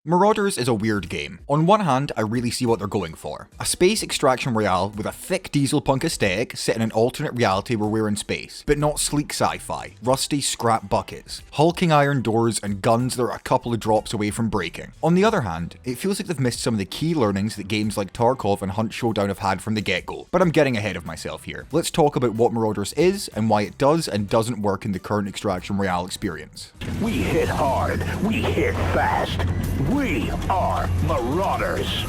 Marauders is a weird game. On one hand, I really see what they're going for. A space extraction royale with a thick diesel punk aesthetic set in an alternate reality where we're in space, but not sleek sci-fi, rusty scrap buckets, hulking iron doors and guns that are a couple of drops away from breaking. On the other hand, it feels like they've missed some of the key learnings that games like Tarkov and Hunt Showdown have had from the get-go. But I'm getting ahead of myself here. Let's talk about what Marauders is and why it does and doesn't work in the current extraction royale experience. We hit hard, we hit fast. We are Marauders.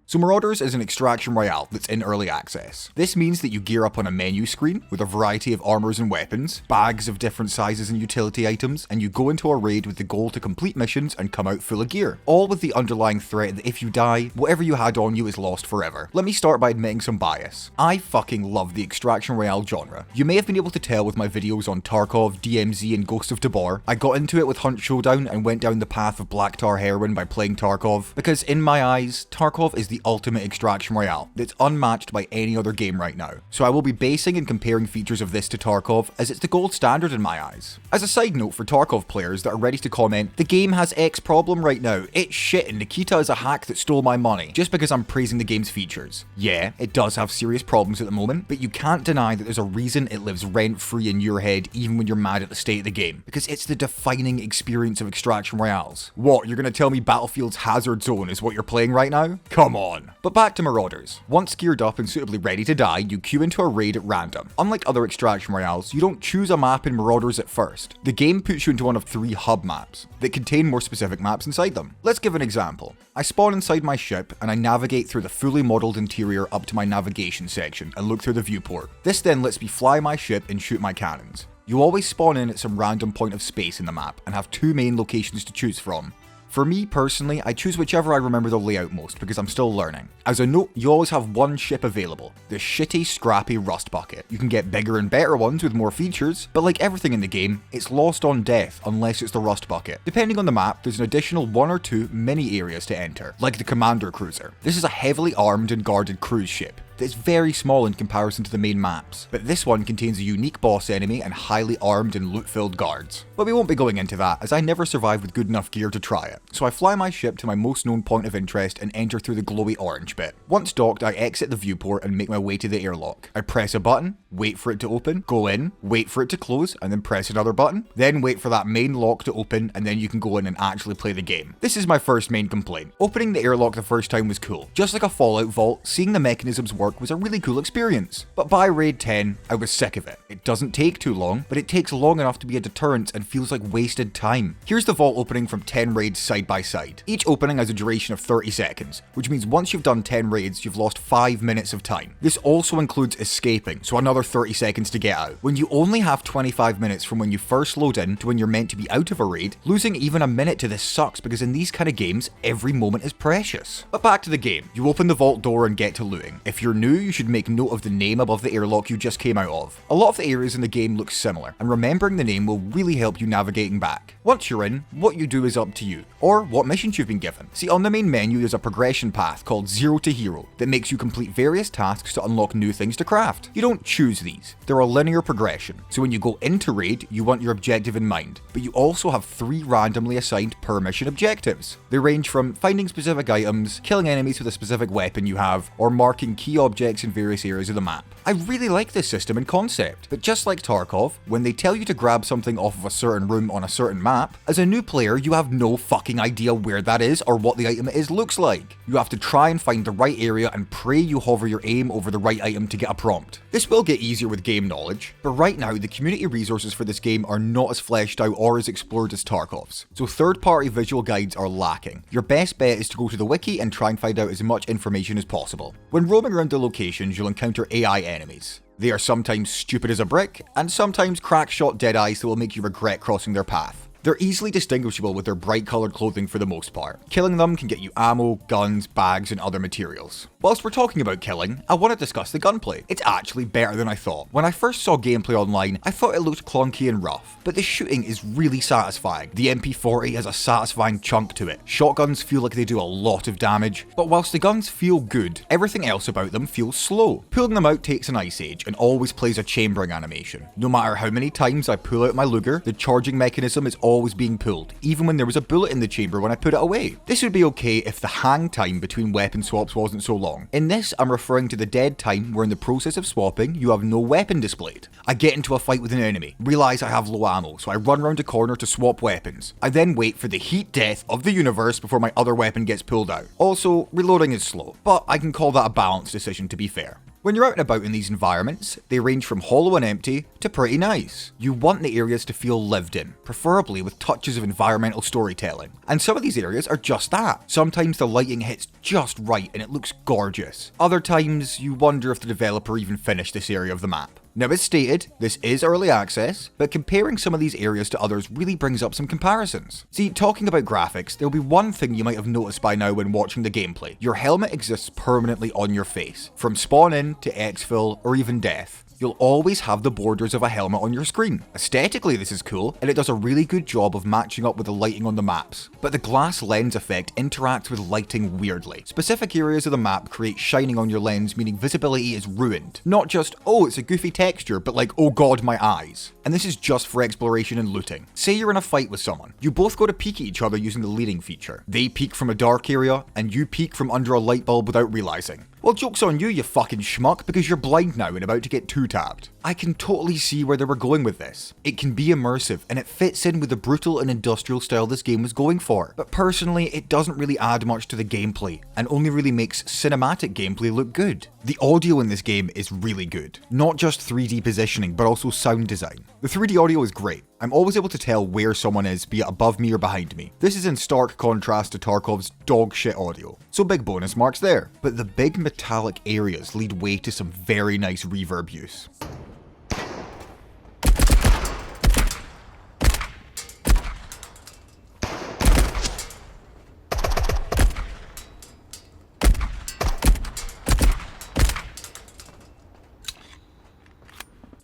So Marauders is an extraction royale that's in early access. This means that you gear up on a menu screen with a variety of armors and weapons, bags of different sizes and utility items, and you go into a raid with the goal to complete missions and come out full of gear. All with the underlying threat that if you die, whatever you had on you is lost forever. Let me start by admitting some bias. I fucking love the extraction royale genre. You may have been able to tell with my videos on Tarkov, DMZ and Ghost of Tabor. I got into it with Hunt Showdown and went down the path of Black Tar Heroin by playing Tarkov, because in my eyes, Tarkov is the ultimate extraction royale that's unmatched by any other game right now. So I will be basing and comparing features of this to Tarkov as it's the gold standard in my eyes. As a side note for Tarkov players that are ready to comment, the game has X problem right now, it's shit and Nikita is a hack that stole my money, just because I'm praising the game's features. Yeah, it does have serious problems at the moment, but you can't deny that there's a reason it lives rent-free in your head even when you're mad at the state of the game, because it's the defining experience of extraction royales. What, you're gonna tell me Battlefield's Hazard Zone is what you're playing right now? Come on. But back to Marauders. Once geared up and suitably ready to die, you queue into a raid at random. Unlike other extraction royales, you don't choose a map in Marauders at first. The game puts you into one of 3 hub maps that contain more specific maps inside them. Let's give an example. I spawn inside my ship and I navigate through the fully modelled interior up to my navigation section and look through the viewport. This then lets me fly my ship and shoot my cannons. You always spawn in at some random point of space in the map and have 2 main locations to choose from. For me personally, I choose whichever I remember the layout most because I'm still learning. As a note, you always have one ship available, the shitty, scrappy Rust Bucket. You can get bigger and better ones with more features, but like everything in the game, it's lost on death unless it's the Rust Bucket. Depending on the map, there's an additional 1 or 2 mini areas to enter, like the Commander Cruiser. This is a heavily armed and guarded cruise ship that's very small in comparison to the main maps, but this one contains a unique boss enemy and highly armed and loot-filled guards. But we won't be going into that, as I never survived with good enough gear to try it. So I fly my ship to my most known point of interest and enter through the glowy orange bit. Once docked, I exit the viewport and make my way to the airlock. I press a button, wait for it to open, go in, wait for it to close, and then press another button, then wait for that main lock to open, and then you can go in and actually play the game. This is my first main complaint. Opening the airlock the first time was cool. Just like a Fallout vault, seeing the mechanisms work was a really cool experience. But by raid 10, I was sick of it. It doesn't take too long, but it takes long enough to be a deterrent and feels like wasted time. Here's the vault opening from 10 raids side by side. Each opening has a duration of 30 seconds, which means once you've done 10 raids, you've lost 5 minutes of time. This also includes escaping, so another 30 seconds to get out. When you only have 25 minutes from when you first load in to when you're meant to be out of a raid, losing even a minute to this sucks because in these kind of games, every moment is precious. But back to the game. You open the vault door and get to looting. If you're new, you should make note of the name above the airlock you just came out of. A lot of the areas in the game look similar, and remembering the name will really help you navigating back. Once you're in, what you do is up to you, or what missions you've been given. See, on the main menu there's a progression path called 0 to Hero that makes you complete various tasks to unlock new things to craft. You don't choose these, they're a linear progression, so when you go into raid, you want your objective in mind, but you also have 3 randomly assigned per mission objectives. They range from finding specific items, killing enemies with a specific weapon you have, or marking key objects in various areas of the map. I really like this system and concept, but just like Tarkov, when they tell you to grab something off of a certain room on a certain map, as a new player you have no fucking idea where that is or what the item it is looks like. You have to try and find the right area and pray you hover your aim over the right item to get a prompt. This will get easier with game knowledge, but right now the community resources for this game are not as fleshed out or as explored as Tarkov's, so third-party visual guides are lacking. Your best bet is to go to the wiki and try and find out as much information as possible. When roaming around the locations, you'll encounter AI enemies. They are sometimes stupid as a brick, and sometimes crack-shot dead eyes that will make you regret crossing their path. They're easily distinguishable with their bright coloured clothing for the most part. Killing them can get you ammo, guns, bags, and other materials. Whilst we're talking about killing, I want to discuss the gunplay. It's actually better than I thought. When I first saw gameplay online, I thought it looked clunky and rough, but the shooting is really satisfying. The MP40 has a satisfying chunk to it. Shotguns feel like they do a lot of damage, but whilst the guns feel good, everything else about them feels slow. Pulling them out takes an ice age and always plays a chambering animation. No matter how many times I pull out my Luger, the charging mechanism is always being pulled, even when there was a bullet in the chamber when I put it away. This would be okay if the hang time between weapon swaps wasn't so long. In this, I'm referring to the dead time where in the process of swapping, you have no weapon displayed. I get into a fight with an enemy, realise I have low ammo, so I run around a corner to swap weapons. I then wait for the heat death of the universe before my other weapon gets pulled out. Also, reloading is slow, but I can call that a balanced decision to be fair. When you're out and about in these environments, they range from hollow and empty to pretty nice. You want the areas to feel lived in, preferably with touches of environmental storytelling. And some of these areas are just that. Sometimes the lighting hits just right and it looks gorgeous. Other times, you wonder if the developer even finished this area of the map. Now, as stated, this is early access, but comparing some of these areas to others really brings up some comparisons. See, talking about graphics, there'll be one thing you might have noticed by now when watching the gameplay. Your helmet exists permanently on your face, from spawn in to exfil or even death. You'll always have the borders of a helmet on your screen. Aesthetically, this is cool, and it does a really good job of matching up with the lighting on the maps. But the glass lens effect interacts with lighting weirdly. Specific areas of the map create shining on your lens, meaning visibility is ruined. Not just, oh, it's a goofy texture, but like, oh god, my eyes. And this is just for exploration and looting. Say you're in a fight with someone. You both go to peek at each other using the leading feature. They peek from a dark area, and you peek from under a light bulb without realizing. Well, joke's on you, you fucking schmuck, because you're blind now and about to get two-tabbed. I can totally see where they were going with this. It can be immersive, and it fits in with the brutal and industrial style this game was going for. But personally, it doesn't really add much to the gameplay, and only really makes cinematic gameplay look good. The audio in this game is really good. Not just 3D positioning, but also sound design. The 3D audio is great. I'm always able to tell where someone is, be it above me or behind me. This is in stark contrast to Tarkov's dog shit audio, so big bonus marks there. But the big metallic areas lead way to some very nice reverb use.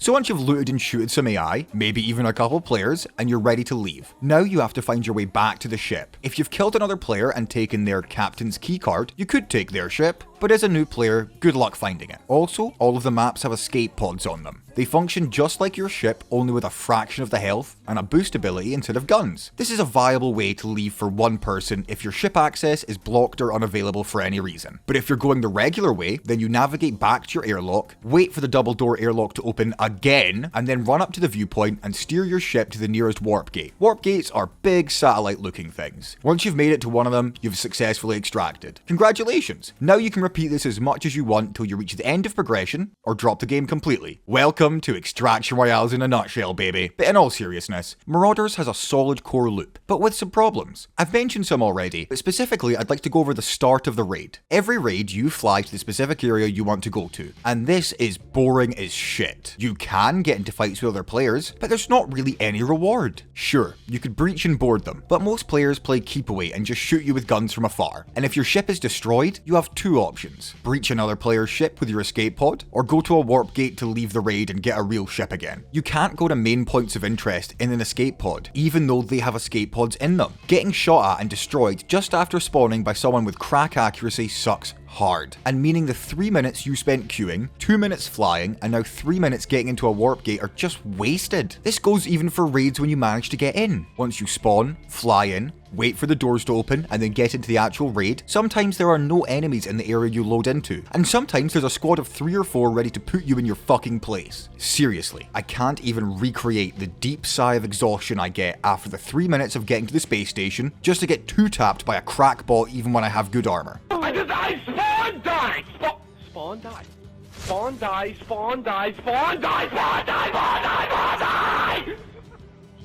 So once you've looted and shooted some AI, maybe even a couple players, and you're ready to leave, now you have to find your way back to the ship. If you've killed another player and taken their captain's keycard, you could take their ship, but as a new player, good luck finding it. Also, all of the maps have escape pods on them. They function just like your ship, only with a fraction of the health and a boost ability instead of guns. This is a viable way to leave for one person if your ship access is blocked or unavailable for any reason. But if you're going the regular way, then you navigate back to your airlock, wait for the double door airlock to open again, and then run up to the viewpoint and steer your ship to the nearest warp gate. Warp gates are big satellite looking things. Once you've made it to one of them, you've successfully extracted. Congratulations! Now you can repeat this as much as you want until you reach the end of progression, or drop the game completely. Welcome to Extraction Royales in a nutshell, baby. But in all seriousness, Marauders has a solid core loop, but with some problems. I've mentioned some already, but specifically I'd like to go over the start of the raid. Every raid, you fly to the specific area you want to go to, and this is boring as shit. You can get into fights with other players, but there's not really any reward. Sure, you could breach and board them, but most players play keep away and just shoot you with guns from afar. And if your ship is destroyed, you have two options. Breach another player's ship with your escape pod, or go to a warp gate to leave the raid and get a real ship again. You can't go to main points of interest in an escape pod, even though they have escape pods in them. Getting shot at and destroyed just after spawning by someone with crack accuracy sucks hard, and meaning the 3 minutes you spent queuing, 2 minutes flying, and now 3 minutes getting into a warp gate are just wasted. This goes even for raids when you manage to get in. Once you spawn, fly in, wait for the doors to open, and then get into the actual raid, sometimes there are no enemies in the area you load into, and sometimes there's a squad of 3 or 4 ready to put you in your fucking place. Seriously, I can't even recreate the deep sigh of exhaustion I get after the 3 minutes of getting to the space station just to get two-tapped by a crack bot even when I have good armor. I spawn die! Spawn die. Spawn die, spawn die, spawn die, spawn die, spawn die, spawn die!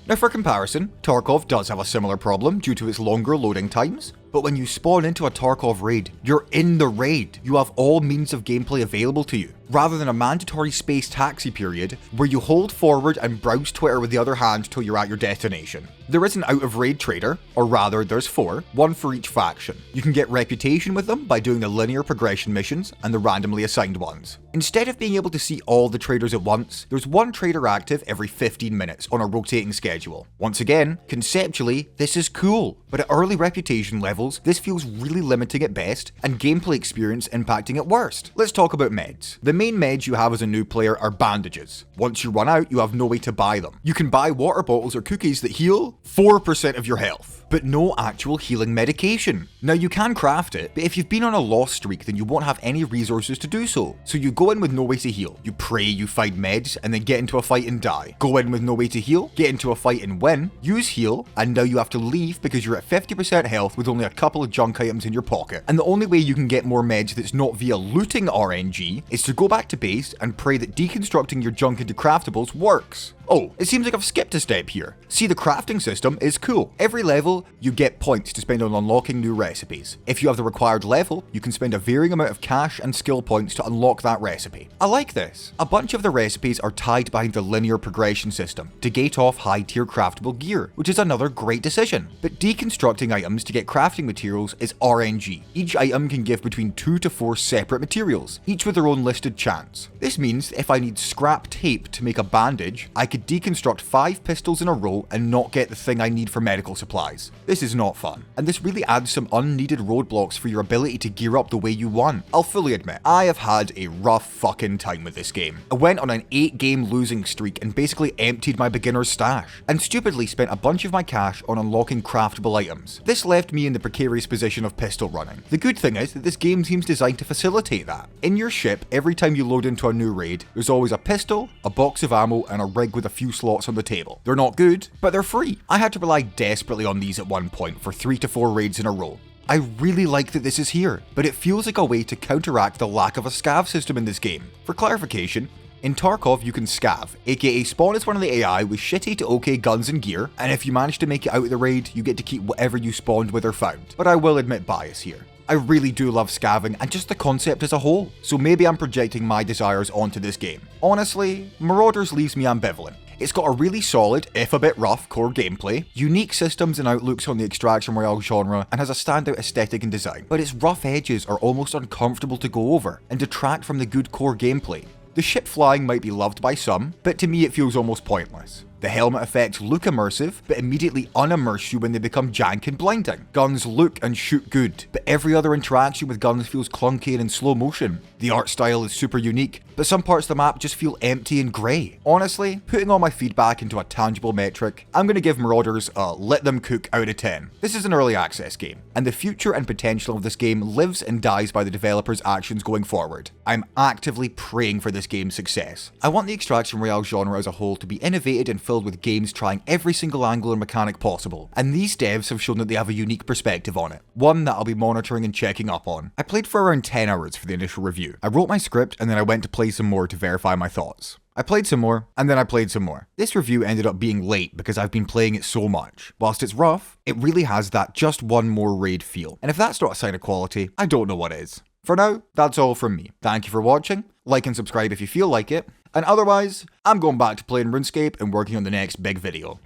Now for comparison, Tarkov does have a similar problem due to its longer loading times, But when you spawn into a Tarkov raid, you're in the raid. You have all means of gameplay available to you, rather than a mandatory space taxi period where you hold forward and browse Twitter with the other hand till you're at your destination. There is an out-of-raid trader, or rather there's 4, one for each faction. You can get reputation with them by doing the linear progression missions and the randomly assigned ones. Instead of being able to see all the traders at once, there's one trader active every 15 minutes on a rotating schedule. Once again, conceptually, this is cool, but at early reputation levels, this feels really limiting at best, and gameplay experience impacting at worst. Let's talk about meds. The main meds you have as a new player are bandages. Once you run out, you have no way to buy them. You can buy water bottles or cookies that heal 4% of your health, but no actual healing medication. Now you can craft it, but if you've been on a loss streak, then you won't have any resources to do so. So you go in with no way to heal. You pray you find meds, and then get into a fight and die. Go in with no way to heal, get into a fight and win, use heal, and now you have to leave because you're at 50% health with only a couple of junk items in your pocket. And the only way you can get more meds that's not via looting RNG is to go back to base and pray that deconstructing your junk into craftables works. Oh, it seems like I've skipped a step here. See, the crafting system is cool. Every level, you get points to spend on unlocking new recipes. If you have the required level, you can spend a varying amount of cash and skill points to unlock that recipe. I like this. A bunch of the recipes are tied behind the linear progression system to gate off high-tier craftable gear, which is another great decision. But deconstructing items to get crafting materials is RNG. Each item can give between 2 to 4 separate materials, each with their own listed chance. This means that if I need scrap tape to make a bandage, I could deconstruct 5 pistols in a row and not get the thing I need for medical supplies. This is not fun, and this really adds some unneeded roadblocks for your ability to gear up the way you want. I'll fully admit, I have had a rough fucking time with this game. I went on an 8-game losing streak and basically emptied my beginner's stash, and stupidly spent a bunch of my cash on unlocking craftable items. This left me in the precarious position of pistol running. The good thing is that this game seems designed to facilitate that. In your ship, every time you load into a new raid, there's always a pistol, a box of ammo, and a rig with a few slots on the table. They're not good, but they're free. I had to rely desperately on these at one point for 3 to 4 raids in a row. I really like that this is here, but it feels like a way to counteract the lack of a scav system in this game. For clarification, in Tarkov you can scav, aka spawn as one of the AI with shitty to okay guns and gear, and if you manage to make it out of the raid, you get to keep whatever you spawned with or found. But I will admit bias here. I really do love scavving and just the concept as a whole, so maybe I'm projecting my desires onto this game. Honestly, Marauders leaves me ambivalent. It's got a really solid, if a bit rough, core gameplay, unique systems and outlooks on the extraction royale genre, and has a standout aesthetic and design, but its rough edges are almost uncomfortable to go over and detract from the good core gameplay. The ship flying might be loved by some, but to me it feels almost pointless. The helmet effects look immersive, but immediately unimmerse you when they become jank and blinding. Guns look and shoot good, but every other interaction with guns feels clunky and in slow motion. The art style is super unique, but some parts of the map just feel empty and grey. Honestly, putting all my feedback into a tangible metric, I'm going to give Marauders a let them cook out of 10. This is an early access game, and the future and potential of this game lives and dies by the developers' actions going forward. I'm actively praying for this game's success. I want the extraction royale genre as a whole to be innovated and filled with games trying every single angle and mechanic possible, and these devs have shown that they have a unique perspective on it, one that I'll be monitoring and checking up on. I played for around 10 hours for the initial review. I wrote my script and then I went to play some more to verify my thoughts. I played some more, and then I played some more. This review ended up being late because I've been playing it so much. Whilst it's rough, it really has that just one more raid feel, and if that's not a sign of quality, I don't know what is. For now, that's all from me. Thank you for watching, like and subscribe if you feel like it, and otherwise, I'm going back to playing RuneScape and working on the next big video.